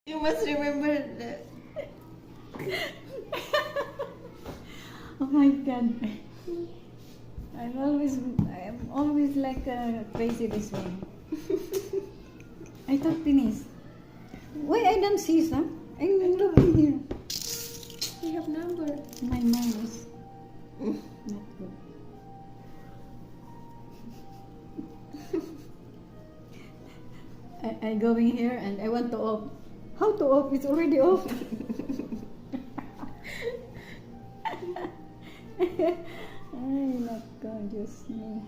You must remember that. Oh my God. I'm always like crazy this way. I thought Denise. Why I don't see some? I'm looking here. You have number. My mind is not good. I going here and I want to off. How to off? It's already off. Ay, nako, Diyos me.